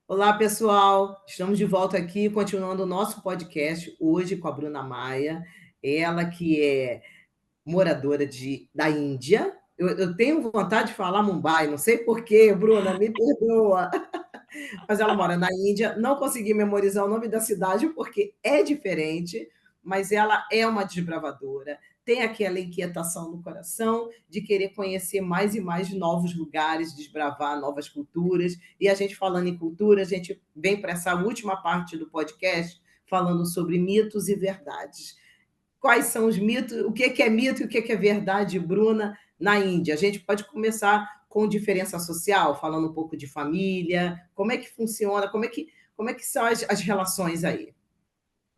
Olá, pessoal. Estamos de volta aqui, continuando o nosso podcast hoje com a Bruna Maia. Ela que é moradora da Índia. Eu tenho vontade de falar Mumbai, não sei por quê, Bruna, me perdoa. Mas ela mora na Índia. Não consegui memorizar o nome da cidade porque é diferente, mas ela é uma desbravadora. Tem aquela inquietação no coração de querer conhecer mais e mais novos lugares, desbravar novas culturas. E a gente falando em cultura, a gente vem para essa última parte do podcast falando sobre mitos e verdades. Quais são os mitos? O que é mito e o que é verdade, Bruna, na Índia? A gente pode começar com diferença social, falando um pouco de família, como é que funciona, como é que são as relações aí?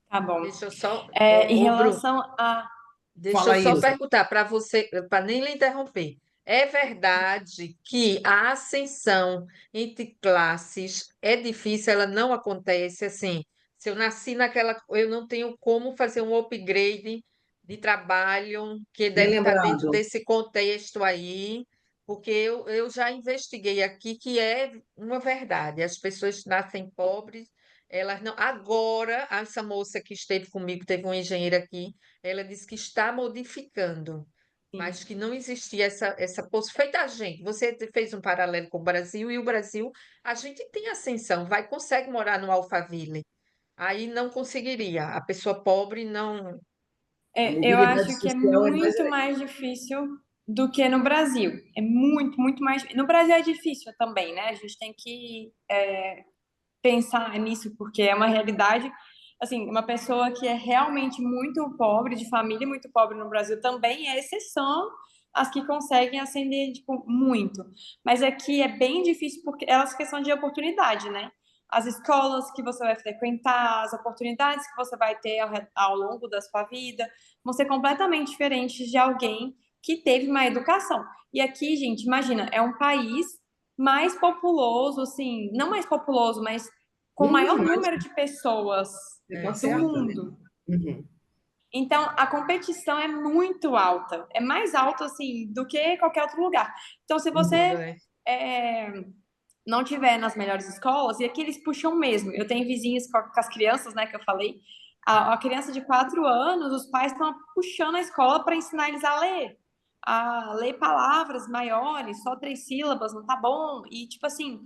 Tá bom. Deixa eu só, Em Bruno, relação a. deixa Fala eu aí, só Ilza. perguntar para você, para nem lhe interromper. É verdade que a ascensão entre classes é difícil, ela não acontece assim. Se eu nasci naquela, eu não tenho como fazer um upgrade de trabalho que Bem deve estar dentro lembrado. desse contexto aí, porque eu já investiguei aqui que é uma verdade. As pessoas nascem pobres, elas não. Agora, essa moça que esteve comigo, teve uma engenheira aqui. Ela disse que está modificando, Sim. mas que não existia essa possibilidade. Feita a gente, você fez um paralelo com o Brasil, e o Brasil, a gente tem ascensão, consegue morar no Alphaville. Aí não conseguiria. A pessoa pobre não. A Eu mobilidade acho que é social é mais. muito mais difícil do que no Brasil. É muito, muito mais. No Brasil é difícil também, né? A gente tem que pensar nisso, porque é uma realidade. Assim, uma pessoa que é realmente muito pobre, de família muito pobre no Brasil também é exceção as que conseguem ascender, tipo, muito. Mas aqui é bem difícil porque é uma questão de oportunidade, né? As escolas que você vai frequentar, as oportunidades que você vai ter ao longo da sua vida vão ser completamente diferentes de alguém que teve uma educação. E aqui, gente, imagina, é um país mais populoso, assim, não mais populoso, mas com o Um dos maior mais, número de pessoas você está do certa, né? mundo. Uhum. Então, a competição é muito alta. É mais alta, assim, do que qualquer outro lugar. Então, se No mundo, você né? é, não tiver nas melhores escolas, e aqui eles puxam mesmo. Eu tenho vizinhos com as crianças, né, que eu falei. A criança de 4 anos, os pais estão puxando a escola para ensinar eles a ler palavras maiores, só 3 sílabas, não tá bom. E, tipo assim,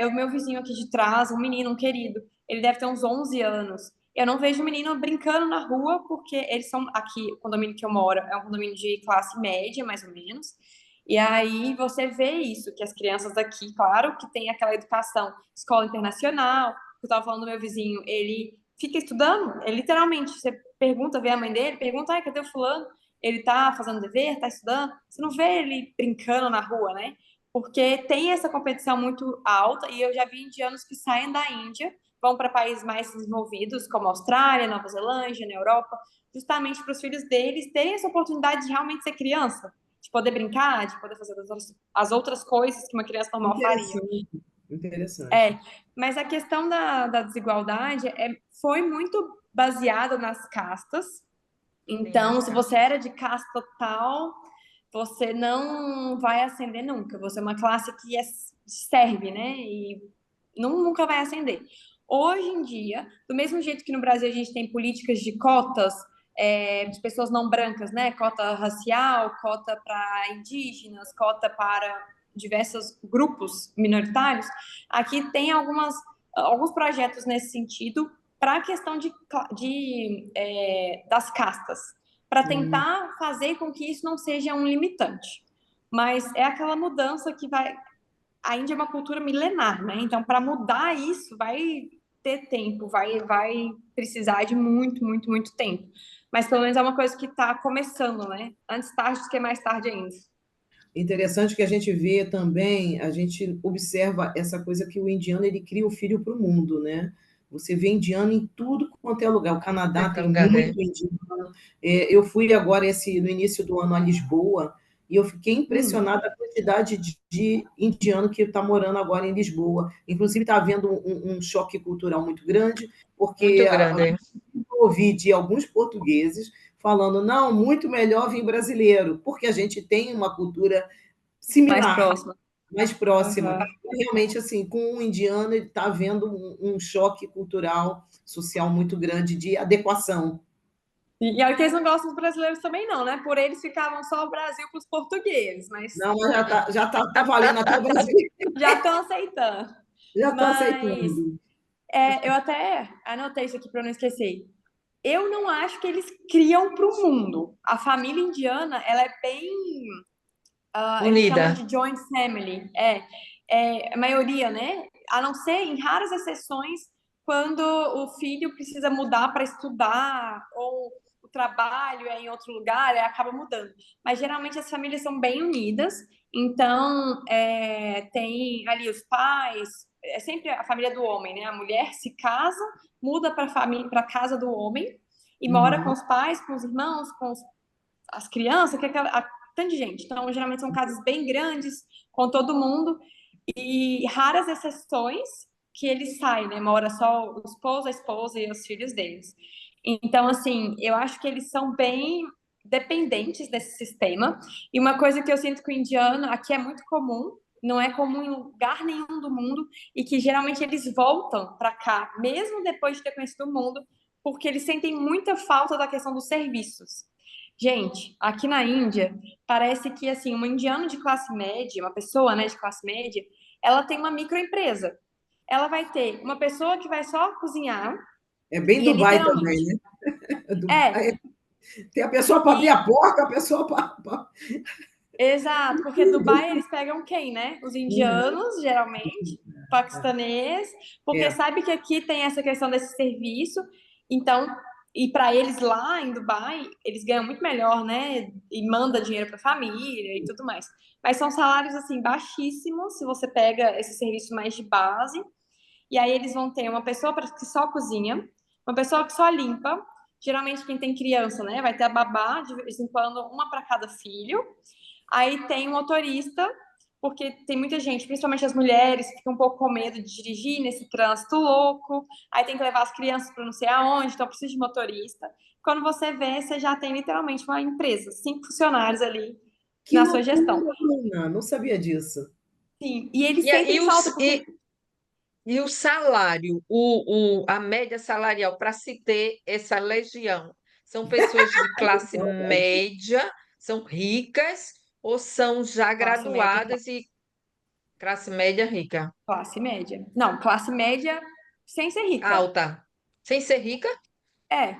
o meu vizinho aqui de trás, um menino, um querido, ele deve ter uns 11 anos. Eu não vejo menino brincando na rua, porque eles são aqui, o condomínio que eu moro é um condomínio de classe média, mais ou menos. E aí você vê isso, que as crianças daqui, claro, que tem aquela educação, escola internacional, que eu estava falando do meu vizinho, ele fica estudando, ele literalmente, você pergunta, vê a mãe dele, pergunta, ai, cadê o fulano? Ele tá fazendo dever, tá estudando, você não vê ele brincando na rua, né? Porque tem essa competição muito alta, e eu já vi indianos que saem da Índia, vão para países mais desenvolvidos, como Austrália, Nova Zelândia, na Europa, justamente para os filhos deles terem essa oportunidade de realmente ser criança, de poder brincar, de poder fazer as outras coisas que uma criança normal faria. Interessante, interessante. É, mas a questão da desigualdade foi muito baseada nas castas. Tem Então, as se você castas. era de casta tal, você não vai ascender nunca. Você é uma classe que serve, né? E nunca vai ascender. Hoje em dia, do mesmo jeito que no Brasil a gente tem políticas de cotas de pessoas não brancas, né? Cota racial, cota para indígenas, cota para diversos grupos minoritários, aqui tem alguns projetos nesse sentido para a questão das castas, para Hum. tentar fazer com que isso não seja um limitante. Mas é aquela mudança que vai. A Índia é uma cultura milenar, né? Então, para mudar isso, vai ter tempo, vai precisar de muito, muito, muito tempo. Mas pelo menos é uma coisa que está começando, né? Antes tarde do que mais tarde ainda. Interessante que a gente vê também, a gente observa essa coisa que o indiano ele cria o filho para o mundo, né? Você vê indiano em tudo quanto é lugar. O Canadá Qualquer tem lugar, né? muito indiano. Eu fui agora no início do ano a Lisboa e eu fiquei Hum, impressionada a quantidade de indiano que está morando agora em Lisboa. Inclusive está havendo um choque cultural muito grande, porque Muito grande. eu ouvi de alguns portugueses falando, não, muito melhor vir brasileiro, porque a gente tem uma cultura mais similar. próxima. mais próxima. Aham. Realmente, assim, com o indiano, ele está havendo um choque cultural, social muito grande de adequação. E olha que eles não gostam dos brasileiros também, não, né? Por eles ficavam só o Brasil para os portugueses, mas Não, mas tá valendo até o Brasil, já estão aceitando. já estão Mas aceitando. eu até anotei isso aqui para não esquecer. Eu não acho que eles criam para o mundo. A família indiana, ela é bem, eles chamam Unida. de joint family. A maioria, né? A não ser em raras exceções, quando o filho precisa mudar para estudar ou o trabalho é em outro lugar, acaba mudando. Mas geralmente as famílias são bem unidas. Então, tem ali os pais, é sempre a família do homem, né? A mulher se casa, muda para a casa do homem e mora com Uhum. os pais, com os irmãos, com as crianças, que é tanta gente. Então, geralmente são casas bem grandes, com todo mundo, e raras exceções que eles saem, né? Mora só o esposo, a esposa e os filhos deles. Então, assim, eu acho que eles são bem dependentes desse sistema. E uma coisa que eu sinto que o indiano aqui é muito comum, não é comum em lugar nenhum do mundo, e que geralmente eles voltam para cá, mesmo depois de ter conhecido o mundo, porque eles sentem muita falta da questão dos serviços. Gente, aqui na Índia, parece que assim, um indiano de classe média, uma pessoa, né, de classe média, ela tem uma microempresa. Ela vai ter uma pessoa que vai só cozinhar, É bem e é Dubai também, literalmente. né? É, Dubai. Tem a pessoa para abrir e a porta, a pessoa para. exato, porque Dubai eles pegam quem, né? Os indianos, geralmente, paquistanês, porque É. sabe que aqui tem essa questão desse serviço, então, e para eles lá em Dubai, eles ganham muito melhor, né? E manda dinheiro para a família e tudo mais. Mas são salários assim baixíssimos se você pega esse serviço mais de base. E aí eles vão ter uma pessoa que só cozinha, uma pessoa que só limpa. Geralmente quem tem criança, né, vai ter a babá de vez em quando, uma para cada filho. Aí tem um motorista, porque tem muita gente, principalmente as mulheres, que ficam um pouco com medo de dirigir nesse trânsito louco. Aí tem que levar as crianças para não sei aonde, então precisa de motorista. Quando você vê, você já tem literalmente uma empresa, 5 funcionários ali Que na sua gestão. loucura, Bruna! Não sabia disso. Sim, e eles E, a- e, sentem falta, os, porque e, e o salário, a média salarial para se ter essa legião, são pessoas de classe média, são ricas ou são já classe média. graduadas e classe média rica? Classe média. Não, classe média sem ser rica. Alta. Sem ser rica? A É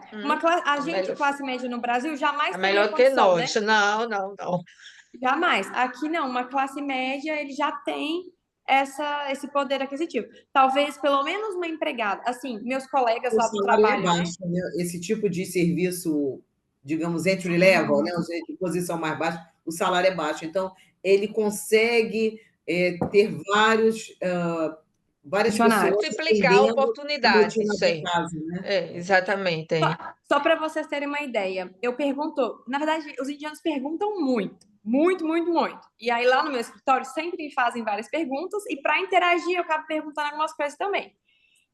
gente, melhor, classe média no Brasil, jamais é teria melhor que condição, nós. né? Não, não, não. Jamais. Aqui não, uma classe média, ele já tem esse poder aquisitivo. Talvez pelo menos uma empregada. Assim, meus colegas O lá do salário é trabalho, né? baixo, né? Esse tipo de serviço, digamos, entry level, né? De posição mais baixa, o salário é baixo. Então, ele consegue ter várias Funcionários. pessoas Multiplicar atendendo a rotina oportunidades, da sim. casa, né? É, exatamente. É. Só para vocês terem uma ideia, eu pergunto, na verdade, os indianos perguntam muito, muito, muito, muito. E aí lá no meu escritório sempre me fazem várias perguntas e para interagir eu acabo perguntando algumas coisas também.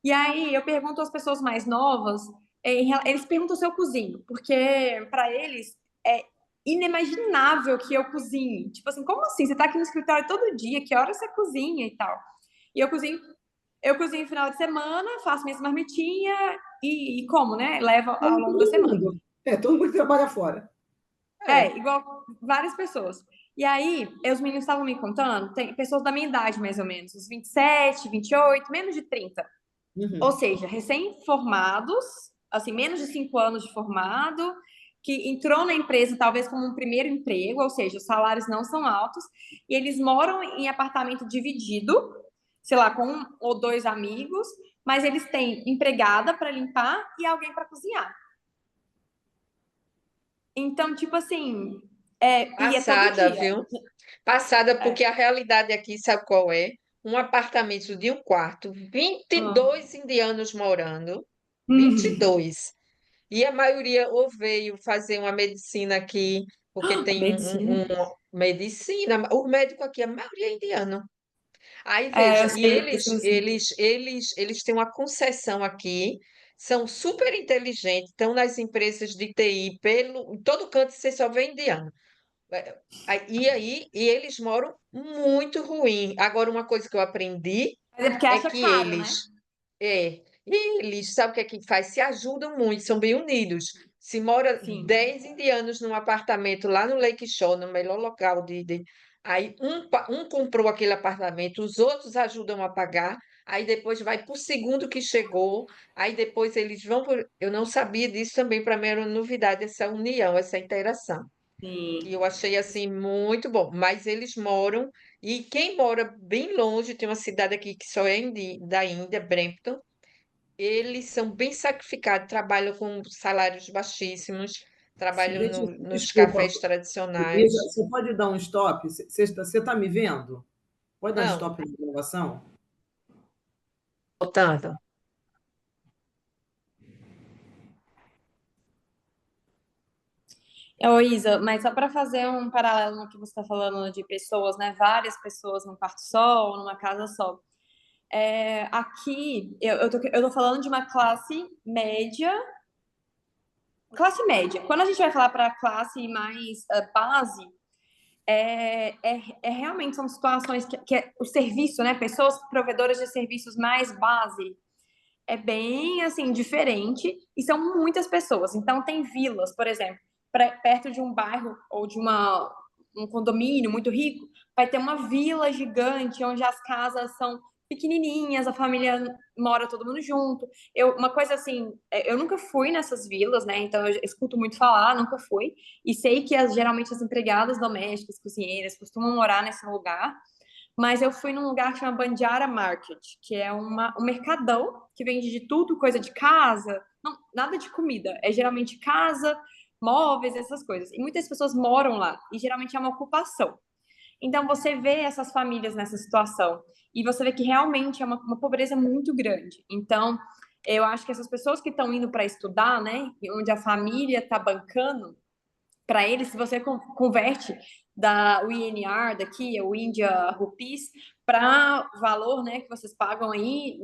E aí eu pergunto às pessoas mais novas, eles perguntam se eu cozinho, porque para eles é inimaginável que eu cozinhe. Tipo assim, como assim? Você tá aqui no escritório todo dia, que hora você cozinha e tal? E eu cozinho no final de semana, faço minhas marmitinhas e como, né? Levo ao Como longo da todo semana. mundo. Todo mundo que trabalha fora. Igual várias pessoas. E aí, os meninos estavam me contando, tem pessoas da minha idade, mais ou menos, uns 27, 28, menos de 30. Ou Uhum. seja, recém-formados, assim, menos de 5 anos de formado, que entrou na empresa talvez como um primeiro emprego, ou seja, os salários não são altos, e eles moram em apartamento dividido, sei lá, com um ou dois amigos, mas eles têm empregada para limpar e alguém para cozinhar. Então, tipo assim, e é todo Passada, dia. viu? Passada, É. porque a realidade aqui, sabe qual é? Um apartamento de um quarto, vinte e Ah. dois indianos morando, vinte e Hum. dois E a maioria ou veio fazer uma medicina aqui, porque tem Medicina. medicina. O médico aqui, a maioria é indiano. Aí Eu veja, e sei, eu eles, sei, sim. eles, eles, eles têm uma concessão aqui, são super inteligentes, estão nas empresas de TI, em todo canto você só vê indiano. E eles moram muito ruim. Agora, uma coisa que eu aprendi Mas é porque é acha que caro, né? eles, sabe o que é que faz? Se ajudam muito, são bem unidos. Se mora Sim. 10 indianos num apartamento lá no Lake Shore, no melhor local Aí um comprou aquele apartamento, os outros ajudam a pagar, aí depois vai para o segundo que chegou, aí depois eles vão por... Eu não sabia disso também, para mim era uma novidade, essa união, essa interação. E Sim. eu achei assim muito bom. Mas eles moram, e quem mora bem longe, tem uma cidade aqui que só é da Índia, Brampton, eles são bem sacrificados, trabalham com salários baixíssimos, trabalham nos Desculpa, cafés tradicionais. Isa, você pode dar um stop? Você está me vendo? Pode dar um Não, stop na gravação? voltando. Ô, Isa, mas só para fazer um paralelo no que você está falando de pessoas, né? Várias pessoas num quarto só ou numa casa só. Aqui, eu tô falando de uma classe média. Classe média. Quando a gente vai falar para classe mais base, realmente são situações que o serviço, né? Pessoas provedoras de serviços mais base é bem assim diferente e são muitas pessoas. Então tem vilas, por exemplo, perto de um bairro ou de um condomínio muito rico, vai ter uma vila gigante onde as casas são pequenininhas, a família mora todo mundo junto. Uma coisa assim, eu nunca fui nessas vilas, né? Então eu escuto muito falar, nunca fui e sei que geralmente as empregadas domésticas, cozinheiras, costumam morar nesse lugar. Mas eu fui num lugar que chama Bandiara Market, que é um mercadão que vende de tudo, coisa de casa, não, nada de comida. É geralmente casa, móveis, essas coisas. E muitas pessoas moram lá, e geralmente é uma ocupação. Então você vê essas famílias nessa situação, e você vê que realmente é uma pobreza muito grande. Então, eu acho que essas pessoas que estão indo para estudar, né, onde a família está bancando, para eles, se você converte o INR daqui, o India Rupees, para valor, né, que vocês pagam aí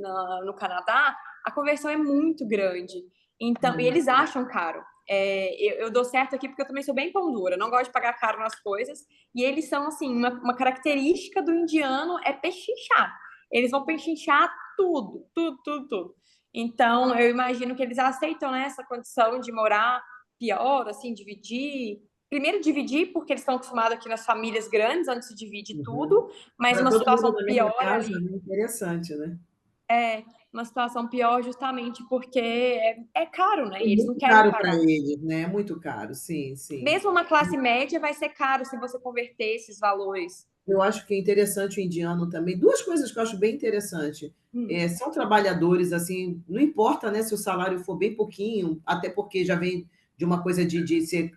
no Canadá, a conversão é muito grande. Então, e eles acham caro. Eu dou certo aqui porque eu também sou bem pão dura, não gosto de pagar caro nas coisas. E eles são, assim, uma característica do indiano é pechinchar. Eles vão pechinchar tudo, tudo, tudo, tudo. Então, eu imagino que eles aceitam, né, essa condição de morar pior, assim, dividir. Primeiro, dividir, porque eles estão acostumados aqui nas famílias grandes, onde se divide Uhum. tudo, mas Para uma todo mundo situação na mesma pior casa, ali, né? Interessante, né? uma situação pior justamente porque é caro, né? É E eles não muito querem caro para pagar. eles, né? É muito caro, sim, sim. Mesmo uma classe média vai ser caro se você converter esses valores. Eu acho que é interessante o indiano também. Duas coisas que eu acho bem interessante. São trabalhadores, assim, não importa, né, se o salário for bem pouquinho, até porque já vem de uma coisa de ser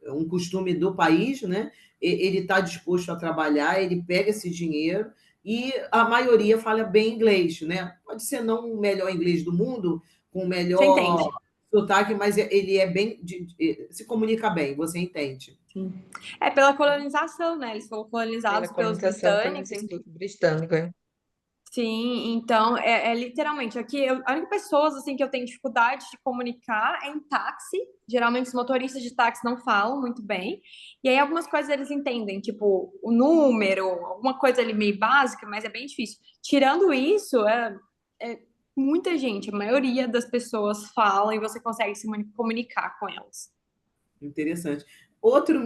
um costume do país, né? Ele está disposto a trabalhar, ele pega esse dinheiro e a maioria fala bem inglês, né? Pode ser não o melhor inglês do mundo, com o Você entende? melhor sotaque, mas ele é bem, se comunica bem, você entende? Sim. É pela colonização, né? Eles foram Pela colonizados pelos colonização pelos britânicos. britânicos. É. Sim, então literalmente aqui a única pessoas assim que eu tenho dificuldade de comunicar é em táxi. Geralmente os motoristas de táxi não falam muito bem. E aí algumas coisas eles entendem, tipo o número, alguma coisa ali meio básica, mas é bem difícil. Tirando isso, é muita gente, a maioria das pessoas falam e você consegue se comunicar com elas. Interessante. Outro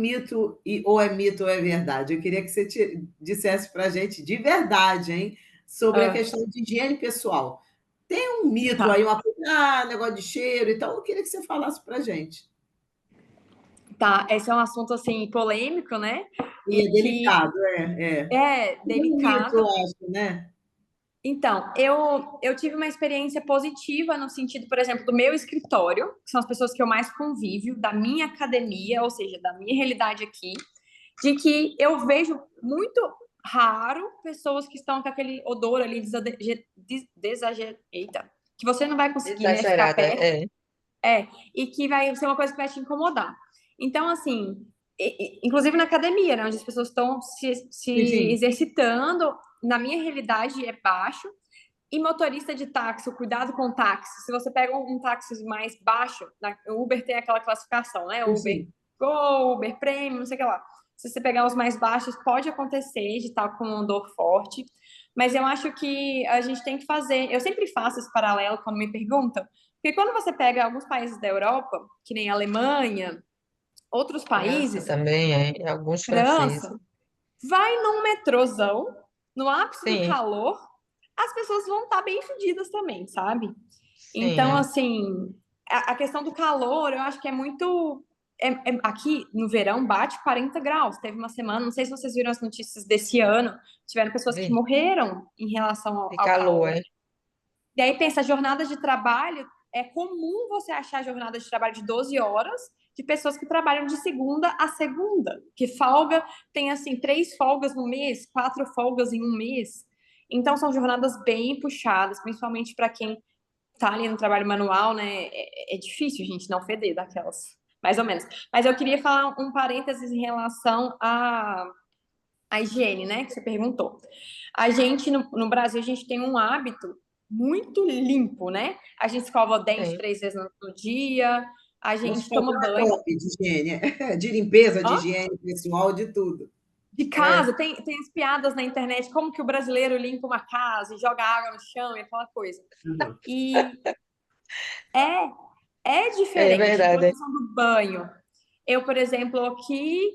ou é mito ou é verdade, eu queria que você dissesse para a gente de verdade, hein, sobre a Ah, questão de higiene pessoal. Tem um mito tá, aí, negócio de cheiro e tal, eu queria que você falasse para a gente. tá. Esse é um assunto assim polêmico, né? E E é que delicado, é. é É um mito, delicado. eu acho, né? Então, eu tive uma experiência positiva no sentido, por exemplo, do meu escritório, que são as pessoas que eu mais convívio, da minha academia, ou seja, da minha realidade aqui, de que eu vejo muito raro pessoas que estão com aquele odor ali eita, que você não vai conseguir, né, ficar Exagerada, perto, é. e que vai ser uma coisa que vai te incomodar. Então, assim, inclusive na academia, né, onde as pessoas estão se Sim, sim. exercitando, na minha realidade é baixo, e motorista de táxi, o cuidado com o táxi. Se você pega um táxi mais baixo, o Uber tem aquela classificação, né? Sim, Uber sim. Go, Uber Premium, não sei o que lá. Se você pegar os mais baixos, pode acontecer de estar com uma dor forte. Mas eu acho que a gente tem que fazer. Eu sempre faço esse paralelo quando me perguntam, porque quando você pega alguns países da Europa, que nem a Alemanha, outros França países, também, alguns franceses. França, vai num metrôzão, no ápice do Sim, calor, as pessoas vão estar bem fedidas também, sabe? sim, Então, assim, a questão do calor, eu acho que é muito. Aqui no verão bate 40 graus. Teve uma semana, não sei se vocês viram as notícias desse ano, tiveram pessoas que vi. morreram em relação ao, De ao calor, calor. E aí pensa, jornadas de trabalho, é comum você achar jornadas de trabalho de 12 horas de pessoas que trabalham de segunda a segunda, que folga, tem assim, 3 folgas no mês, 4 folgas em um mês. Então são jornadas bem puxadas, principalmente para quem tá ali no trabalho manual, né? É difícil, gente, não feder daquelas, mais ou menos. Mas eu queria falar um parênteses em relação à higiene, né? Que você perguntou. A gente, no Brasil, a gente tem um hábito muito limpo, né? A gente escova o dente é. 3 vezes no dia, a Nosso gente toma programa é banho. top de higiene, de limpeza, de Hã? higiene pessoal, de tudo. De É, casa, tem as piadas na internet, como que o brasileiro limpa uma casa e joga água no chão e aquela coisa. Uhum. E é, é é diferente. verdade. Posição do banho. Eu, por exemplo, aqui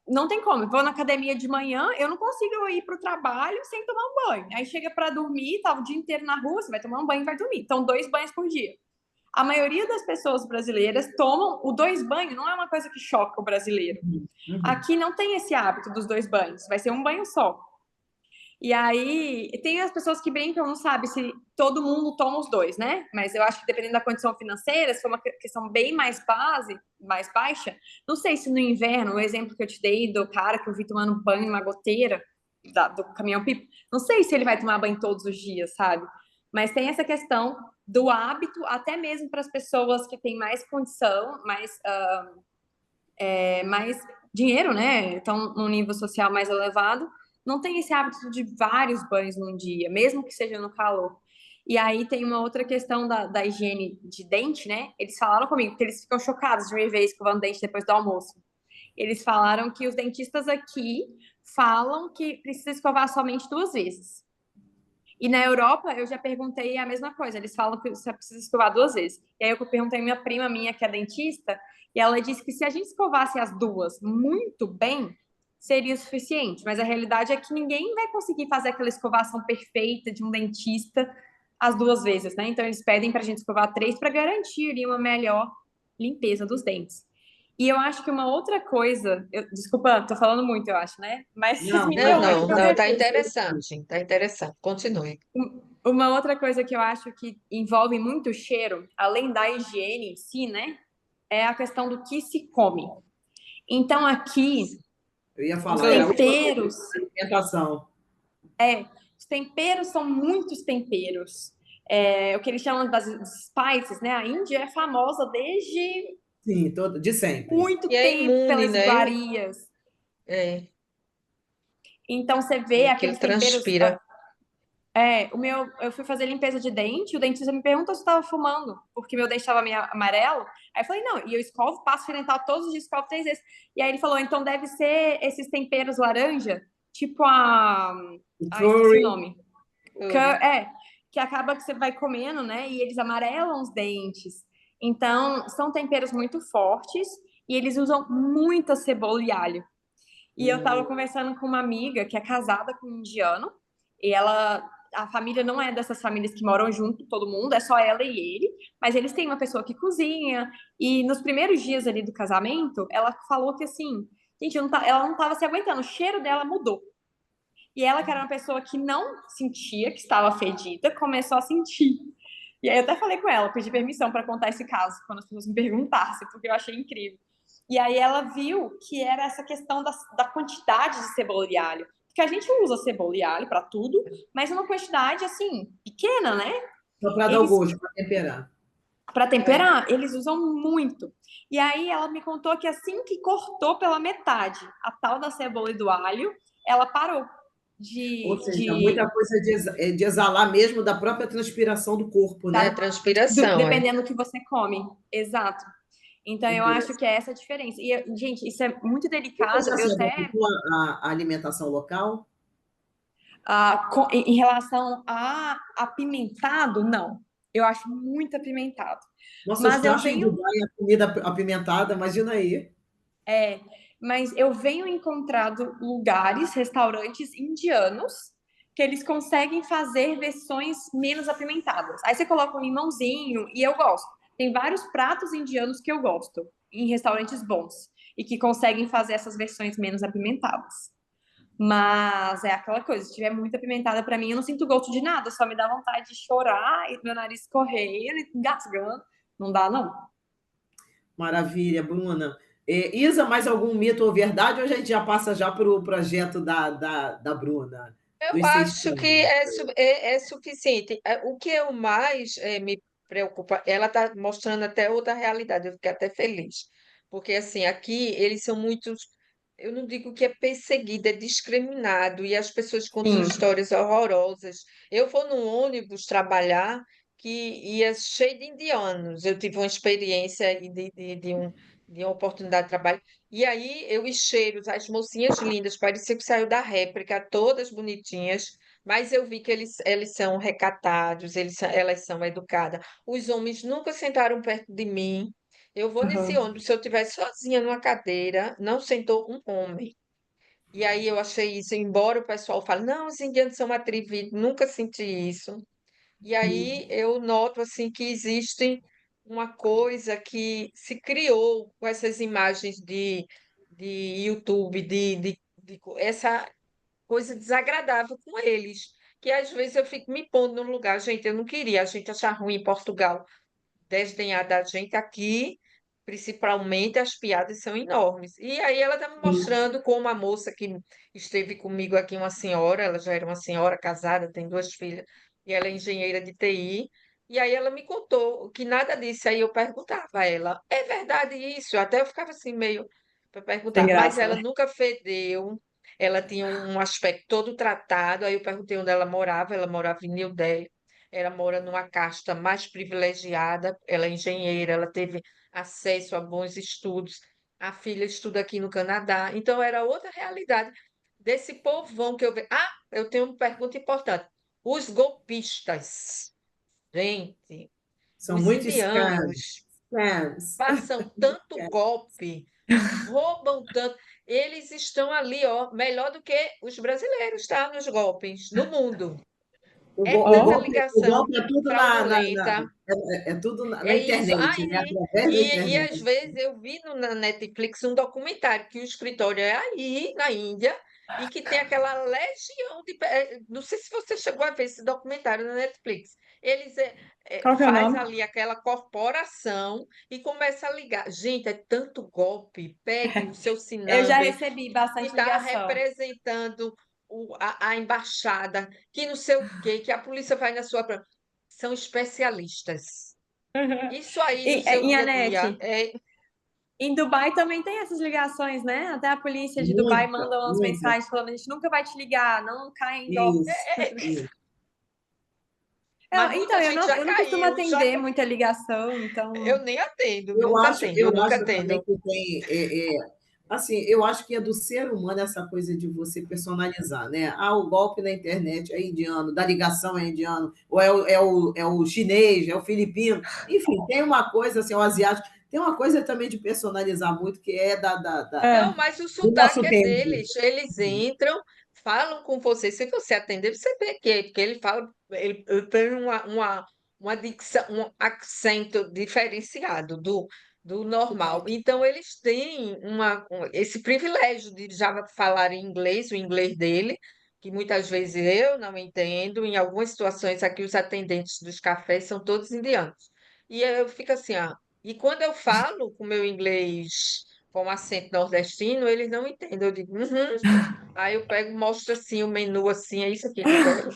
não tem como. Eu vou na academia de manhã, eu não consigo ir para o trabalho sem tomar um banho. Aí chega para dormir, tá o dia inteiro na rua, você vai tomar um banho e vai dormir. Então, 2 banhos por dia. A maioria das pessoas brasileiras tomam o 2 banhos, não é uma coisa que choca o brasileiro. Uhum. Aqui não tem esse hábito dos 2 banhos, vai ser um banho só. E aí, tem as pessoas que brincam, não sabe se todo mundo toma os 2, né? Mas eu acho que dependendo da condição financeira, se for uma questão bem mais mais baixa, não sei se no inverno, o exemplo que eu te dei do cara que eu vi tomando banho numa goteira do caminhão-pipa, não sei se ele vai tomar banho todos os dias, sabe? Mas tem essa questão do hábito, até mesmo para as pessoas que têm mais condição, mais dinheiro, né? Estão num nível social mais elevado, não tem esse hábito de vários banhos num dia, mesmo que seja no calor. E aí tem uma outra questão da higiene de dente, né? Eles falaram comigo que eles ficam chocados de me ver escovando dente depois do almoço. Eles falaram que os dentistas aqui falam que precisa escovar somente 2 vezes. E na Europa, eu já perguntei a mesma coisa. Eles falam que você precisa escovar 2 vezes. E aí eu perguntei a minha prima minha, que é dentista, e ela disse que se a gente escovasse as 2 muito bem, seria o suficiente. Mas a realidade é que ninguém vai conseguir fazer aquela escovação perfeita de um dentista as 2 vezes, né? Então eles pedem para a gente escovar 3 para garantir ali uma melhor limpeza dos dentes. E eu acho que uma outra coisa, desculpa, tô falando muito, eu acho, né? Mas Não, me Não, pergunte pode não, qualquer não, fazer. tá coisa. interessante, tá interessante. Continue. Uma outra coisa que eu acho que envolve muito cheiro, além da higiene em si, né? É a questão do que se come. Então, aqui, Eu ia os falar, era a última coisa, temperos, alimentação. os temperos são muitos temperos. O que eles chamam das spices, né? A Índia é famosa desde Sim, todo, de sempre. muito E é tempo imune, pelas né? iguarias. É, Então, você e vê aquilo aqueles temperos. transpira. Eu fui fazer limpeza de dente, o dentista me perguntou se eu estava fumando, porque meu dente estava meio amarelo. Aí eu falei, não, e eu escovo, passo fio dental todos os dias, escovo 3 vezes. E aí ele falou, então deve ser esses temperos laranja, tipo O esqueci o curry, nome. Uri. Que acaba que você vai comendo, né? E eles amarelam os dentes. Então, são temperos muito fortes e eles usam muita cebola e alho. E eu tava conversando com uma amiga que é casada com um indiano, e a família não é dessas famílias que moram junto, todo mundo, é só ela e ele, mas eles têm uma pessoa que cozinha, e nos primeiros dias ali do casamento, ela falou que assim, gente, ela não tava se aguentando, o cheiro dela mudou. E ela, que era uma pessoa que não sentia que estava fedida, começou a sentir. E aí eu até falei com ela, pedi permissão para contar esse caso, quando as pessoas me perguntassem, porque eu achei incrível. E aí ela viu que era essa questão da quantidade de cebola e alho. Porque a gente usa cebola e alho para tudo, mas uma quantidade, assim, pequena, né? só para dar o Eles, gosto, para temperar. para É. temperar, eles usam muito. E aí ela me contou que assim que cortou pela metade a tal da cebola e do alho, ela parou Ou de, seja, de muita coisa de exalar mesmo da própria transpiração do corpo, Da né? transpiração, é. dependendo do que você come. Exato. Então, eu acho Interessante. que é essa a diferença. E, gente, isso é muito Você delicado. já Eu se até, adaptou à alimentação local? em relação a apimentado, não. Eu acho muito apimentado. Nossa, os Mas eu cachos em venho, Dubai, a comida apimentada, imagina aí. é, mas eu venho encontrado lugares, restaurantes indianos, que eles conseguem fazer versões menos apimentadas. Aí você coloca um limãozinho e eu gosto. Tem vários pratos indianos que eu gosto, em restaurantes bons, e que conseguem fazer essas versões menos apimentadas. Mas é aquela coisa, se tiver muito apimentada pra mim, eu não sinto gosto de nada, só me dá vontade de chorar e meu nariz correndo e engasgando. Não dá, não. Maravilha, Bruna. Isa, mais algum mito ou verdade, ou a gente já passa já para o projeto da Bruna, Eu dos 6 acho que pontos? é suficiente. O que eu mais me preocupa, ela está mostrando até outra realidade, eu fiquei até feliz. Porque, assim, aqui eles são muitos, eu não digo que é perseguido, é discriminado, e as pessoas contam Sim. histórias horrorosas. Eu vou num ônibus trabalhar que ia cheio de indianos. Eu tive uma experiência de uma oportunidade de trabalho. E aí eu os cheiros, as mocinhas lindas, parecia que saiu da réplica, todas bonitinhas, mas eu vi que eles são recatados, elas são educadas. Os homens nunca sentaram perto de mim. Eu vou nesse Aham. ônibus, se eu estiver sozinha numa cadeira, não sentou um homem. E aí eu achei isso, embora o pessoal fale, não, os indianos são atrevidos, nunca senti isso. E aí eu noto assim que existe uma coisa que se criou com essas imagens de YouTube, essa coisa desagradável com eles, que às vezes eu fico me pondo no lugar, gente, eu não queria a gente achar ruim em Portugal, desdenhar da gente aqui, principalmente as piadas são enormes. E aí ela está me mostrando como a moça que esteve comigo aqui, uma senhora, ela já era uma senhora casada, tem duas filhas, e ela é engenheira de TI. E aí ela me contou que nada disso. Aí eu perguntava a ela, é verdade isso? Até eu ficava assim meio para Tem perguntar, mas graça, ela né? nunca fedeu, ela tinha um aspecto todo tratado. Aí eu perguntei onde ela morava em New Delhi. Ela mora numa casta mais privilegiada, ela é engenheira, ela teve acesso a bons estudos, a filha estuda aqui no Canadá, então era outra realidade desse povão que eu vejo. Ah, eu tenho uma pergunta importante. Os golpistas, gente, São os muitos scams. indianos Scams. passam tanto golpe, roubam tanto, eles estão ali, ó, melhor do que os brasileiros, tá? Nos golpes, no mundo. É O tanta Ó, golpe, o ligação golpe é tudo fraudulenta. é tudo na É isso. internet, né? Através da E internet. às vezes eu vi na Netflix um documentário que o escritório é aí, na Índia, e que tem aquela legião de. Não sei se você chegou a ver esse documentário na Netflix. Eles qual que é o faz nome? ali aquela corporação e começa a ligar. Gente, é tanto golpe. Pegue o seu Eu já number recebi que bastante está ligação. representando a embaixada, que não sei o quê, que a polícia vai na sua. São especialistas. Isso aí no seu Em dia a dia Anete, é em Dubai também tem essas ligações, né? Até a polícia de Dubai Muita, manda umas muita. mensagens falando: a gente nunca vai te ligar, não cai em golpe. Isso, isso. mas Então, muita gente já eu não costumo caiu, atender muita ligação, então. eu nem atendo, nunca atendo, Eu nunca acho também atendo. que tem, assim, eu acho que é do ser humano essa coisa de você personalizar, né? Ah, o golpe na internet é indiano, da ligação é indiano, ou é o chinês, é o filipino, enfim, tem uma coisa assim, o asiático, tem uma coisa também de personalizar muito que é Não, É, mas o do sotaque nosso é tempo. deles. Eles entram, falam com você. Se você atender, você vê que ele fala, ele tem uma dicção, um acento diferenciado do normal. Então, eles têm esse privilégio de já falar em inglês, o inglês dele, que muitas vezes eu não entendo. Em algumas situações aqui, os atendentes dos cafés são todos indianos. E eu fico assim, ah, e quando eu falo com o meu inglês com acento nordestino, eles não entendem. Eu digo, uhum. Aí eu pego, mostro assim o menu assim, é isso aqui que eu quero.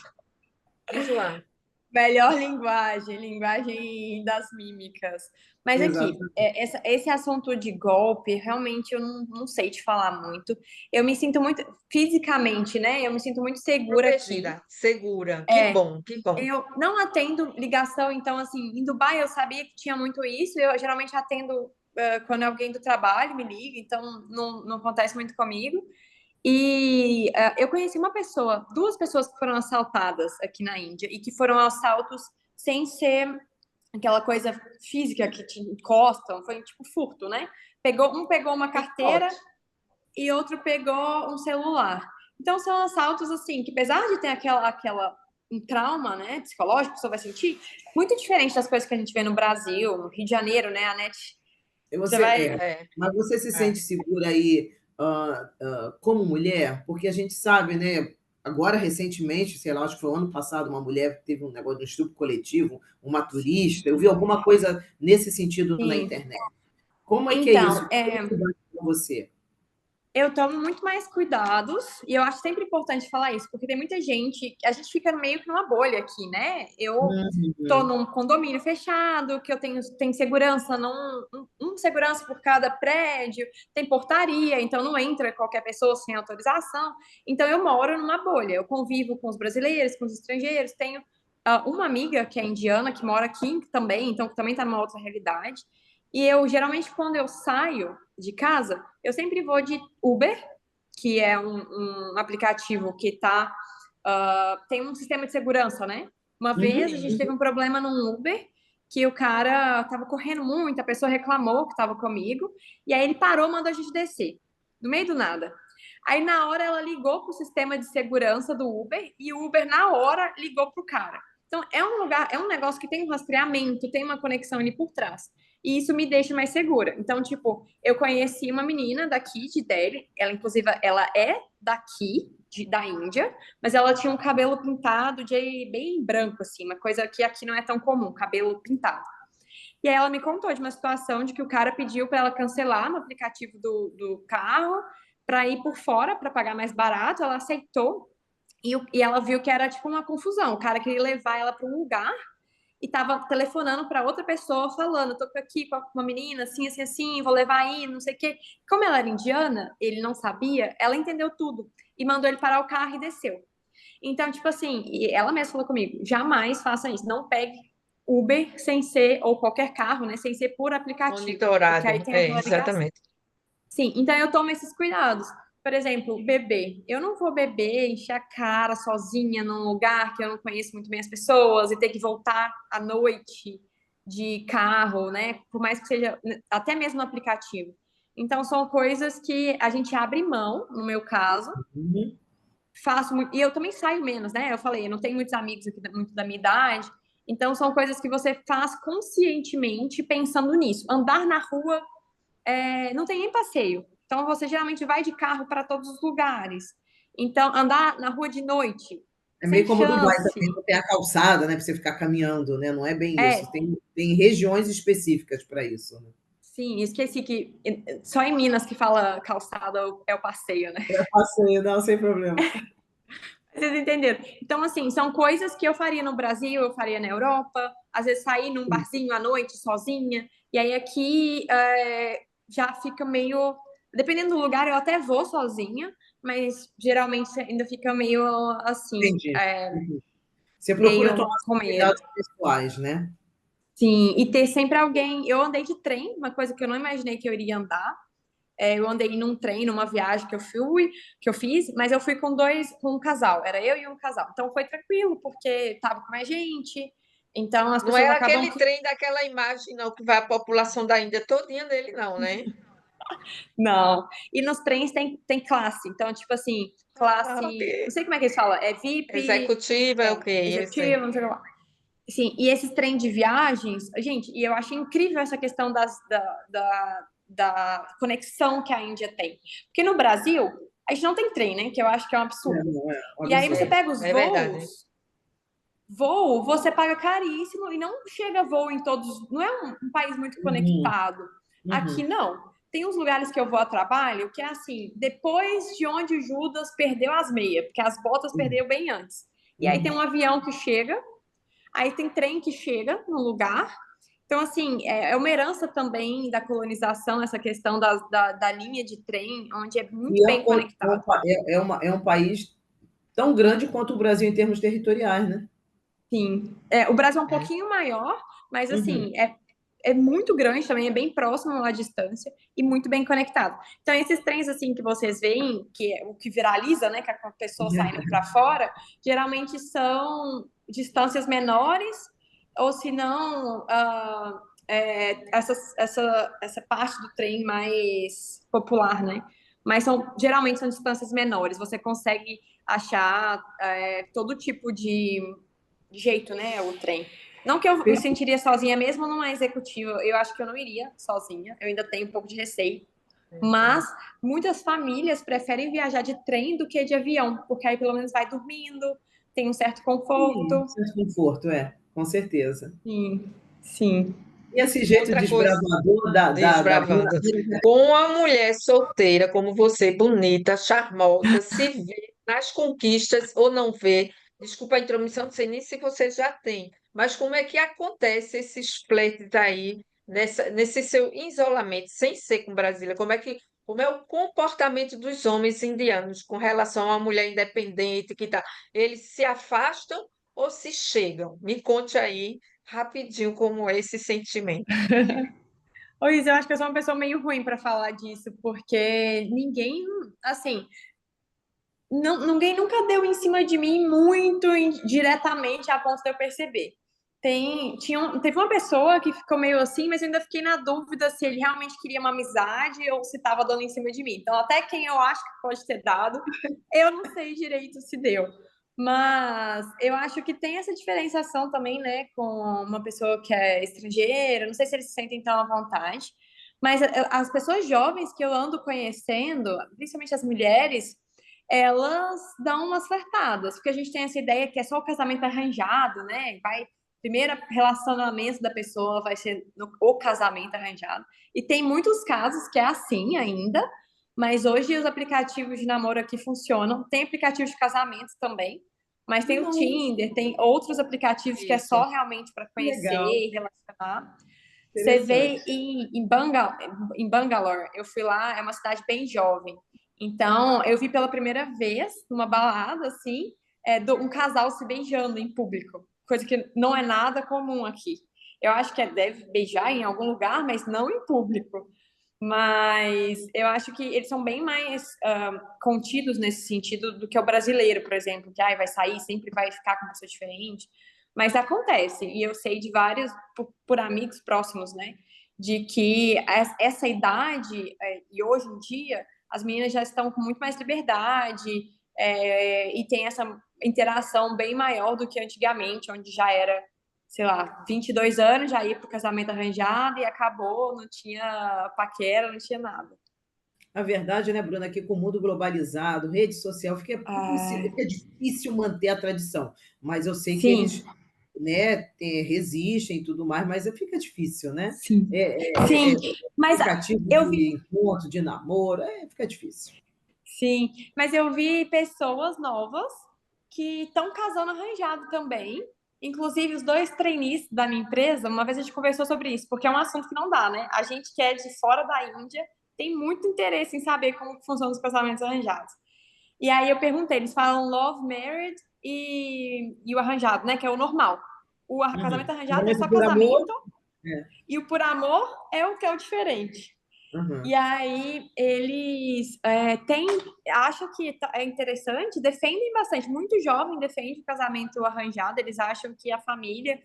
Diz lá. melhor linguagem, linguagem das mímicas. Mas aqui, Exatamente. esse assunto de golpe, realmente eu não sei te falar muito. Eu me sinto muito, fisicamente, né? Eu me sinto muito segura aqui. Protegida, segura. Que É, bom, que bom. eu não atendo ligação, então, assim, em Dubai eu sabia que tinha muito isso, eu geralmente atendo quando alguém do trabalho me liga, então não acontece muito comigo. E eu conheci duas pessoas que foram assaltadas aqui na Índia e que foram assaltos sem ser aquela coisa física que te encostam, foi tipo furto, né? Um pegou uma carteira e outro pegou um celular. Então são assaltos assim, que apesar de ter um trauma, né, psicológico, que a pessoa vai sentir, muito diferente das coisas que a gente vê no Brasil, no Rio de Janeiro, né, a net. Mas você se sente segura aí como mulher? Porque a gente sabe, né? Agora, recentemente, sei lá, acho que foi o ano passado, uma mulher que teve um negócio de estupro coletivo, uma turista. Eu vi alguma coisa nesse sentido na Sim. internet. Como é que é Então, isso? Como é para você? eu tomo muito mais cuidados e eu acho sempre importante falar isso, porque tem muita gente, a gente fica meio que numa bolha aqui, né? Eu tô num condomínio fechado, que eu tenho segurança, um segurança por cada prédio, tem portaria, então não entra qualquer pessoa sem autorização. Então eu moro numa bolha, eu convivo com os brasileiros, com os estrangeiros, tenho uma amiga que é indiana, que mora aqui também, então também tá numa outra realidade. E eu, geralmente, quando eu saio de casa, eu sempre vou de Uber, que é um aplicativo que tem um sistema de segurança, né? Uma vez a gente teve um problema num Uber, que o cara tava correndo muito, a pessoa reclamou que tava comigo, e aí ele parou, mandou a gente descer, no meio do nada. Aí, na hora, ela ligou pro sistema de segurança do Uber, e o Uber, na hora, ligou pro cara. Então, é um negócio que tem um rastreamento, tem uma conexão ali por trás. E isso me deixa mais segura. Então, tipo, eu conheci uma menina daqui, de Delhi, inclusive, ela é daqui, da Índia, mas ela tinha um cabelo pintado bem branco, assim, uma coisa que aqui não é tão comum, cabelo pintado. E aí ela me contou de uma situação de que o cara pediu para ela cancelar no aplicativo do carro para ir por fora, para pagar mais barato, ela aceitou, e ela viu que era tipo uma confusão, o cara queria levar ela para um lugar e tava telefonando para outra pessoa falando, tô aqui com uma menina, assim, assim, assim, vou levar aí, não sei o quê. Como ela era indiana, ele não sabia, ela entendeu tudo e mandou ele parar o carro e desceu. Então, tipo assim, e ela mesma falou comigo, jamais faça isso, não pegue Uber sem ser, ou qualquer carro, né, sem ser por aplicativo, porque aí Monitorado, tem aquela ligação. exatamente. Sim, então eu tomo esses cuidados. Por exemplo, beber. Eu não vou beber, encher a cara sozinha num lugar que eu não conheço muito bem as pessoas e ter que voltar à noite de carro, né? Por mais que seja até mesmo no aplicativo. Então, são coisas que a gente abre mão, no meu caso. Faço muito, e eu também saio menos, né? Eu falei, eu não tenho muitos amigos aqui muito da minha idade. Então, são coisas que você faz conscientemente pensando nisso. Andar na rua não tem nem passeio. Então, você geralmente vai de carro para todos os lugares. Então, andar na rua de noite, É sem meio como Dubai chance. também, não tem a calçada, né, para você ficar caminhando, né? Não é bem É, isso. Tem regiões específicas para isso, né? sim, esqueci que só em Minas que fala calçada é o passeio, né? É passeio, não, sem problema. Vocês entenderam? Então, assim, são coisas que eu faria no Brasil, eu faria na Europa, às vezes sair num barzinho à noite sozinha, e aí aqui já fica meio. Dependendo do lugar, eu até vou sozinha, mas geralmente ainda fica meio assim, Entendi. Você procura meio tomar com seus medo. cuidados pessoais, né? Sim, e ter sempre alguém. Eu andei de trem, uma coisa que eu não imaginei que eu iria andar. Eu andei num trem, numa viagem que eu fiz, mas eu fui com um casal, era eu e um casal. Então foi tranquilo, porque tava com mais gente. Então as Não pessoas é acabam aquele que. trem daquela imagem, não, que vai a população da Índia todinha nele, não, né? Não. E nos trens tem classe. Então, tipo assim, Ah, classe. Não ok. sei como é que eles falam. É VIP, Executiva, ok, eu sei. executivo, não sei o que lá. Sim, e esses trem de viagens, gente, e eu acho incrível essa questão da conexão que a Índia tem. Porque no Brasil, a gente não tem trem, né? Que eu acho que é um absurdo. Não, é um E aí você absurdo. pega os É verdade. voo, você paga caríssimo e não chega voo em todos. Não é um país muito conectado. Aqui não. Tem uns lugares que eu vou a trabalho que é assim, depois de onde o Judas perdeu as meias, porque as botas perdeu bem antes. E aí tem um avião que chega, aí tem trem que chega no lugar. Então, assim, é uma herança também da colonização, essa questão da linha de trem, onde é muito E bem conectado. é um país tão grande quanto o Brasil em termos territoriais, né? Sim. O Brasil é um pouquinho maior, mas, assim, é muito grande também, é bem próximo à distância e muito bem conectado. Então, esses trens, assim, que vocês veem, que é o que viraliza, né, que é com a pessoa saindo para fora, geralmente são distâncias menores, ou se não, essa parte do trem mais popular, né? Mas geralmente são distâncias menores, você consegue achar todo tipo de jeito, né, o trem. Não que eu me sentiria sozinha, mesmo numa executiva, eu acho que eu não iria sozinha, eu ainda tenho um pouco de receio. Mas muitas famílias preferem viajar de trem do que de avião, porque aí pelo menos vai dormindo, tem um certo Sim, conforto. certo conforto, com certeza. Sim, sim. E esse jeito Outra coisa, desbravador da Bruna, desbravando. Com uma mulher solteira como você, bonita, charmosa, se vê nas conquistas ou não vê? Desculpa a intromissão, não sei nem se você já tem, mas como é que acontece esses flertes aí, nesse seu isolamento, sem ser com Brasília? Como é o comportamento dos homens indianos com relação a uma mulher independente que tá? Eles se afastam ou se chegam? Me conte aí rapidinho como é esse sentimento. Ô, Isa, eu acho que eu sou uma pessoa meio ruim para falar disso, porque ninguém, assim, ninguém nunca deu em cima de mim muito diretamente a ponto de eu perceber. Teve uma pessoa que ficou meio assim, mas eu ainda fiquei na dúvida se ele realmente queria uma amizade ou se estava dando em cima de mim. Então, até quem eu acho que pode ter dado, eu não sei direito se deu. Mas eu acho que tem essa diferenciação também, né, com uma pessoa que é estrangeira. Não sei se eles se sentem tão à vontade. Mas as pessoas jovens que eu ando conhecendo, principalmente as mulheres, elas dão umas flertadas, porque a gente tem essa ideia que é só o casamento arranjado, né? Primeiro relacionamento da pessoa vai ser o casamento arranjado. E tem muitos casos que é assim ainda, mas hoje os aplicativos de namoro aqui funcionam. Tem aplicativos de casamento também, mas tem o não, Tinder, tem outros aplicativos que é Isso. só realmente para conhecer legal, e relacionar. Você vê interessante. em Bangalore, eu fui lá, é uma cidade bem jovem. Então, eu vi pela primeira vez, numa balada, assim, um casal se beijando em público, coisa que não é nada comum aqui. Eu acho que deve beijar em algum lugar, mas não em público. Mas eu acho que eles são bem mais contidos nesse sentido do que o brasileiro, por exemplo, que vai sair, sempre vai ficar com uma pessoa diferente. Mas acontece, e eu sei de vários, por amigos próximos, né? De que essa idade, e hoje em dia, as meninas já estão com muito mais liberdade, e tem essa interação bem maior do que antigamente, onde já era, sei lá, 22 anos, já ia para o casamento arranjado e acabou, não tinha paquera, não tinha nada. A verdade, né, Bruna, que com o mundo globalizado, rede social, Ah, fica difícil manter a tradição. Mas eu sei que sim, eles, né, resistem e tudo mais, mas fica difícil, né? sim, É sim. Mas aplicativo eu vi, de encontro, de namoro, fica difícil. sim, mas eu vi pessoas novas que estão casando arranjado também. Inclusive, os dois trainees da minha empresa, uma vez a gente conversou sobre isso, porque é um assunto que não dá, né? A gente que é de fora da Índia tem muito interesse em saber como funcionam os casamentos arranjados. E aí eu perguntei, eles falam love married e o arranjado, né? Que é o normal. O casamento Uhum. arranjado é Casamento só por amor? casamento É. e o por amor é o que é o diferente. Uhum. E aí eles acham que é interessante, defendem bastante. Muito jovem defende o casamento arranjado, eles acham que a família.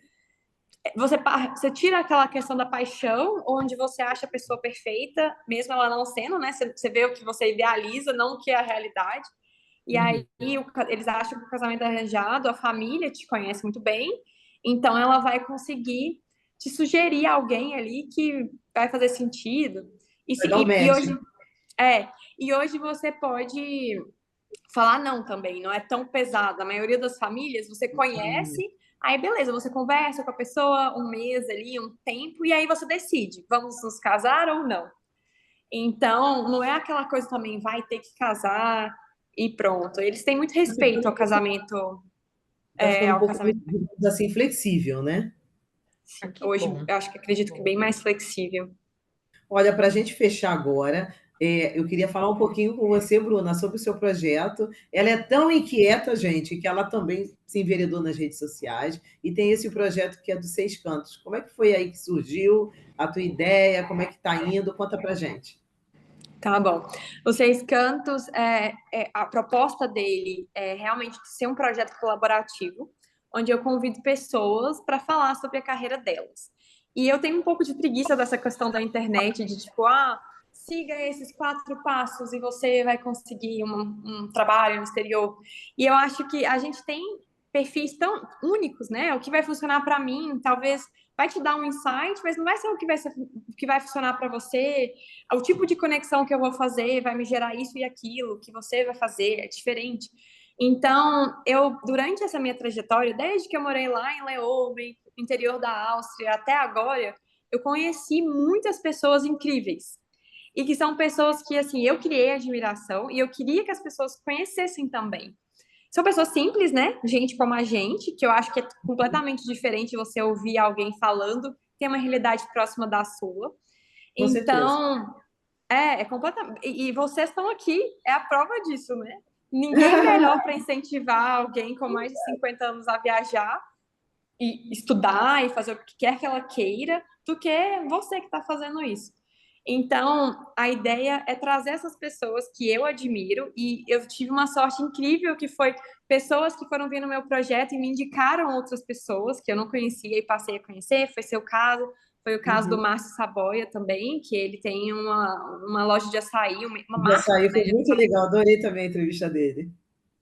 Você tira aquela questão da paixão, onde você acha a pessoa perfeita, mesmo ela não sendo, né? Você vê o que você idealiza, não o que é a realidade. E aí Uhum. eles acham que o casamento arranjado, a família te conhece muito bem, então ela vai conseguir te sugerir alguém ali que vai fazer sentido. E, Vai se, dar um e match. hoje e hoje você pode falar não também, não é tão pesado. A maioria das famílias você conhece, aí beleza, você conversa com a pessoa um mês ali, um tempo, e aí você decide, vamos nos casar ou não. Então, não é aquela coisa também, vai ter que casar e pronto. Eles têm muito respeito Tá ficando um ao pouco, casamento. digamos assim, flexível, né? Ah, que Hoje, bom, eu acho que que acredito que bom. bem mais flexível. Olha, para a gente fechar agora, Eu queria falar um pouquinho com você, Bruna, sobre o seu projeto. Ela é tão inquieta, gente, que ela também se enveredou nas redes sociais e tem esse projeto que é dos Seis Cantos. Como é que foi aí que surgiu a tua ideia? Como é que está indo? Conta pra gente. Tá bom. Os Seis Cantos, a proposta dele é realmente ser um projeto colaborativo, onde eu convido pessoas para falar sobre a carreira delas. E eu tenho um pouco de preguiça dessa questão da internet, de tipo, siga esses 4 passos e você vai conseguir um trabalho no exterior. E eu acho que a gente tem perfis tão únicos, né? O que vai funcionar para mim, talvez vai te dar um insight, mas não vai ser o que vai funcionar para você. O tipo de conexão que eu vou fazer vai me gerar isso e aquilo, que você vai fazer é diferente. Então, durante essa minha trajetória, desde que eu morei lá em Leoben, interior da Áustria, até agora, eu conheci muitas pessoas incríveis. E que são pessoas que, assim, eu criei admiração e eu queria que as pessoas conhecessem também. São pessoas simples, né? Gente como a gente, que eu acho que é completamente diferente você ouvir alguém falando, ter uma realidade próxima da sua. Com certeza. Então, é completamente. E vocês estão aqui, é a prova disso, né? Ninguém melhor para incentivar alguém com mais de 50 anos a viajar e estudar e fazer o que quer que ela queira do que você que está fazendo isso. Então, a ideia é trazer essas pessoas que eu admiro e eu tive uma sorte incrível que foi pessoas que foram vir no meu projeto e me indicaram outras pessoas que eu não conhecia e passei a conhecer, foi seu caso, foi o caso do Uhum. Márcio Saboia também, que ele tem uma loja de açaí, uma De marca, açaí né, foi de muito açaí. legal, adorei também a entrevista dele.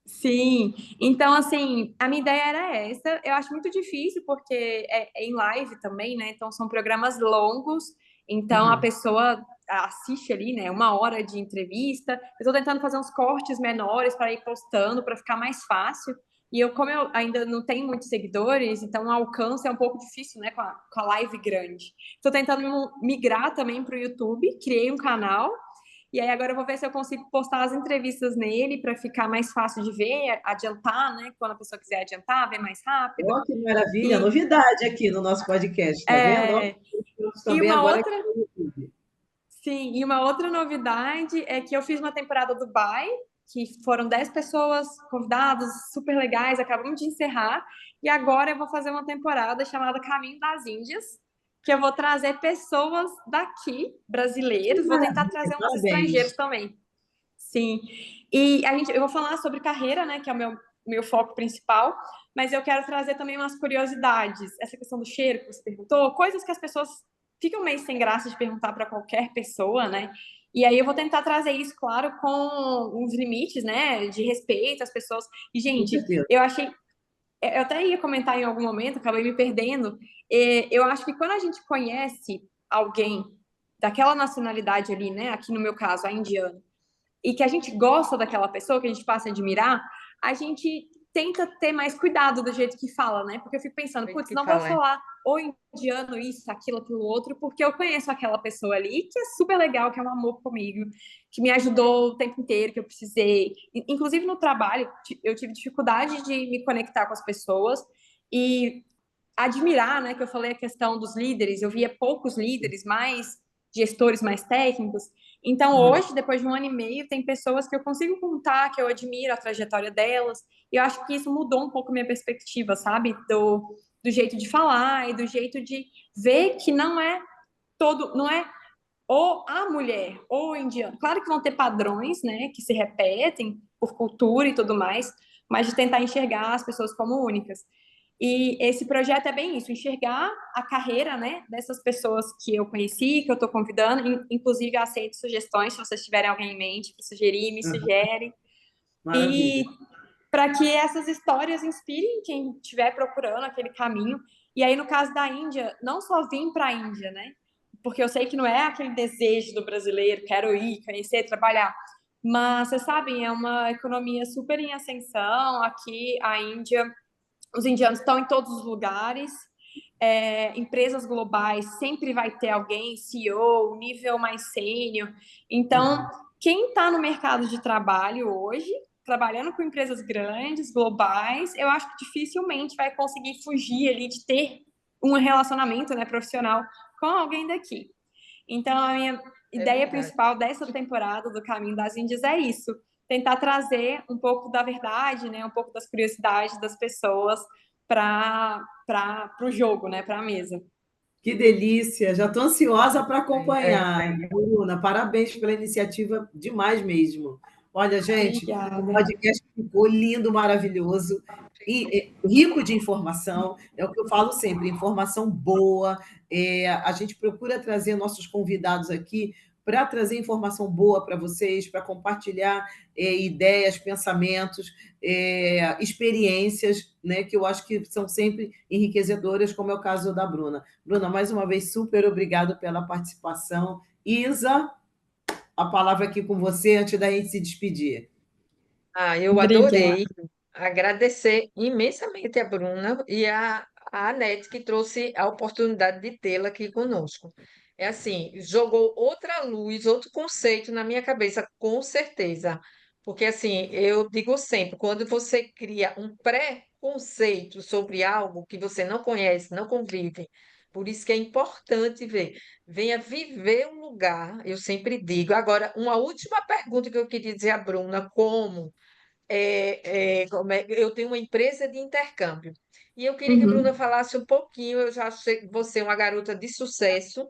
Sim, então assim, a minha ideia era essa. Eu acho muito difícil porque é em live também, né? Então são programas longos, então a Uhum. pessoa assiste ali, né? 1 hora de entrevista. Eu tô tentando fazer uns cortes menores para ir postando, para ficar mais fácil. E como eu ainda não tenho muitos seguidores, então o alcance é um pouco difícil, né? Com a live grande. Estou tentando migrar também para o YouTube, criei um canal. E aí agora eu vou ver se eu consigo postar as entrevistas nele para ficar mais fácil de ver, adiantar, né? Quando a pessoa quiser adiantar, ver mais rápido. Ó, que maravilha, E, novidade aqui no nosso podcast, tá vendo? Ó, é, estamos e também agora aqui no YouTube. sim, e uma outra novidade é que eu fiz uma temporada do Dubai, que foram 10 pessoas convidadas, super legais, acabamos de encerrar, e agora eu vou fazer uma temporada chamada Caminho das Índias, que eu vou trazer pessoas daqui, Que brasileiros, vou tentar maravilha, trazer uns estrangeiros parabéns. também. Sim. E eu vou falar sobre carreira, né, que é o meu foco principal, mas eu quero trazer também umas curiosidades. Essa questão do cheiro que você perguntou, coisas que as pessoas ficam meio sem graça de perguntar para qualquer pessoa, né? E aí eu vou tentar trazer isso, claro, com uns limites, né, de respeito às pessoas. E, Com gente, certeza. eu até ia comentar em algum momento, acabei me perdendo. Eu acho que quando a gente conhece alguém daquela nacionalidade ali, né, aqui no meu caso, a indiana, e que a gente gosta daquela pessoa, que a gente passa a admirar, a gente tenta ter mais cuidado do jeito que fala, né? Porque eu fico pensando, Muito putz, que não vou fala, é. falar o indiano isso, aquilo outro, porque eu conheço aquela pessoa ali que é super legal, que é um amor comigo, que me ajudou o tempo inteiro que eu precisei. Inclusive no trabalho, eu tive dificuldade de me conectar com as pessoas e admirar, né, que eu falei a questão dos líderes, eu via poucos líderes, mais gestores mais técnicos. Então, Uhum. hoje, depois de 1 ano e meio, tem pessoas que eu consigo contar, que eu admiro a trajetória delas, e eu acho que isso mudou um pouco a minha perspectiva, sabe? Do jeito de falar e do jeito de ver que não é ou a mulher ou o indiano. Claro que vão ter padrões, né, que se repetem por cultura e tudo mais, mas de tentar enxergar as pessoas como únicas. E esse projeto é bem isso, enxergar a carreira, né, dessas pessoas que eu conheci, que eu estou convidando, inclusive aceito sugestões, se vocês tiverem alguém em mente para sugerir, me Uhum. sugere. E Maravilha. para que essas histórias inspirem quem estiver procurando aquele caminho. E aí, no caso da Índia, não só vim para a Índia, né? Porque eu sei que não é aquele desejo do brasileiro, quero ir, conhecer, trabalhar. Mas, vocês sabem, é uma economia super em ascensão. Aqui, a Índia, os indianos estão em todos os lugares. Empresas globais sempre vai ter alguém, CEO, nível mais sênior. Então, Uhum. quem está no mercado de trabalho hoje, trabalhando com empresas grandes, globais, eu acho que dificilmente vai conseguir fugir ali de ter um relacionamento, né, profissional com alguém daqui. Então, ideia verdade. principal dessa temporada do Caminho das Índias é isso, tentar trazer um pouco da verdade, né, um pouco das curiosidades das pessoas para o jogo, né, para a mesa. Que delícia! Já estou ansiosa para É, acompanhar. Bruna, parabéns pela iniciativa, demais mesmo. Olha, gente, o Obrigada. podcast ficou lindo, maravilhoso e rico de informação. É o que eu falo sempre, informação boa. A gente procura trazer nossos convidados aqui para trazer informação boa para vocês, para compartilhar ideias, pensamentos, experiências, né, que eu acho que são sempre enriquecedoras, como é o caso da Bruna. Bruna, mais uma vez, super obrigado pela participação. Isa, a palavra aqui com você antes da gente se despedir. Eu Obrigada. adorei. Agradecer imensamente a Bruna e a Anete, que trouxe a oportunidade de tê-la aqui conosco. É assim, jogou outra luz, outro conceito na minha cabeça, com certeza. Porque, assim, eu digo sempre, quando você cria um pré-conceito sobre algo que você não conhece, não convive, por isso que é importante ver. Venha viver um lugar, eu sempre digo. Agora, uma última pergunta que eu queria dizer à Bruna, eu tenho uma empresa de intercâmbio. E eu queria que a Bruna Uhum. falasse um pouquinho. Eu já sei que você é uma garota de sucesso,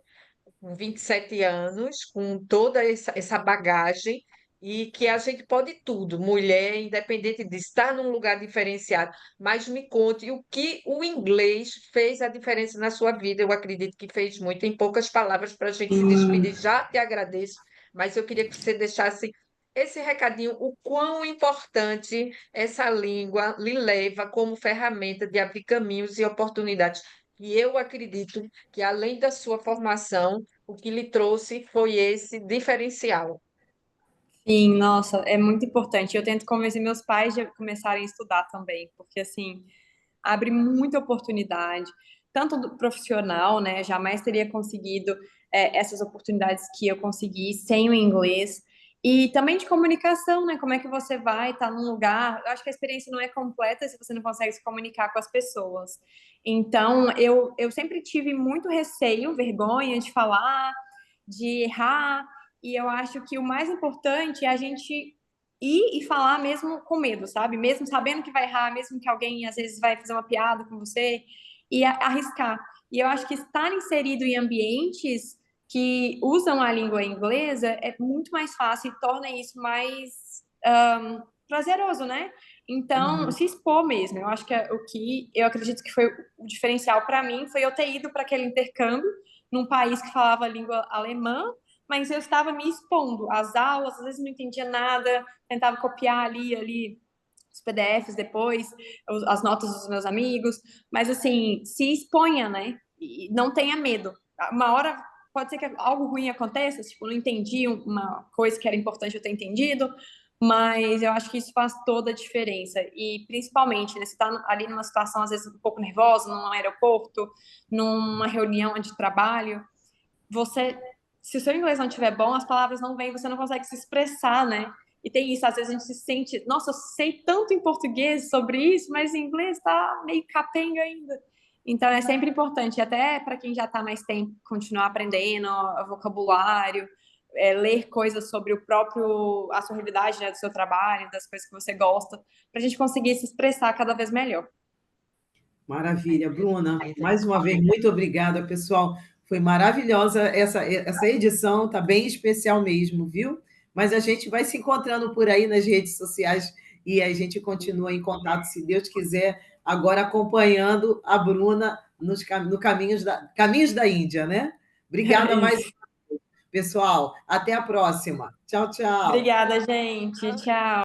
com 27 anos, com toda essa bagagem, e que a gente pode tudo, mulher, independente de estar num lugar diferenciado. Mas me conte o que o inglês fez a diferença na sua vida. Eu acredito que fez muito. Em poucas palavras, para a gente se Sim. despedir, já te agradeço, mas eu queria que você deixasse esse recadinho, o quão importante essa língua lhe leva como ferramenta de abrir caminhos e oportunidades. E eu acredito que, além da sua formação, o que lhe trouxe foi esse diferencial. Sim, nossa, é muito importante. Eu tento convencer meus pais de começarem a estudar também, porque assim, abre muita oportunidade, tanto do profissional, né? Jamais teria conseguido essas oportunidades que eu consegui sem o inglês. E também de comunicação, né? Como é que você vai estar num lugar? Eu acho que a experiência não é completa se você não consegue se comunicar com as pessoas. Então, eu sempre tive muito receio, vergonha de falar, de errar, e eu acho que o mais importante é a gente ir e falar mesmo com medo, sabe? Mesmo sabendo que vai errar, mesmo que alguém às vezes vai fazer uma piada com você, e arriscar. E eu acho que estar inserido em ambientes que usam a língua inglesa é muito mais fácil e torna isso mais prazeroso, né? Então, Uhum. se expor mesmo. Eu acho que o que eu acredito que foi o diferencial para mim foi eu ter ido para aquele intercâmbio num país que falava a língua alemã, mas eu estava me expondo às aulas, às vezes não entendia nada, tentava copiar ali os PDFs depois, as notas dos meus amigos, mas assim, se exponha, né? E não tenha medo. Uma hora pode ser que algo ruim aconteça, tipo, não entendi uma coisa que era importante eu ter entendido, mas eu acho que isso faz toda a diferença. E principalmente, né, você está ali numa situação, às vezes, um pouco nervosa, num aeroporto, numa reunião de trabalho, você, se o seu inglês não estiver bom, as palavras não vêm, você não consegue se expressar, né? E tem isso, às vezes a gente se sente, nossa, eu sei tanto em português sobre isso, mas em inglês tá meio capenga ainda. Então é sempre importante, até para quem já está mais tempo, continuar aprendendo vocabulário, ler coisas sobre a sua realidade, né, do seu trabalho, das coisas que você gosta, para a gente conseguir se expressar cada vez melhor. Maravilha, Bruna. Mais uma vez, muito obrigada, pessoal. Foi maravilhosa essa edição, tá bem especial mesmo, viu? Mas a gente vai se encontrando por aí nas redes sociais e a gente continua em contato, se Deus quiser, agora acompanhando a Bruna no Caminhos da Índia, né? É Obrigada mais, isso. pessoal. Até a próxima. Tchau, tchau. Obrigada, gente. Tchau.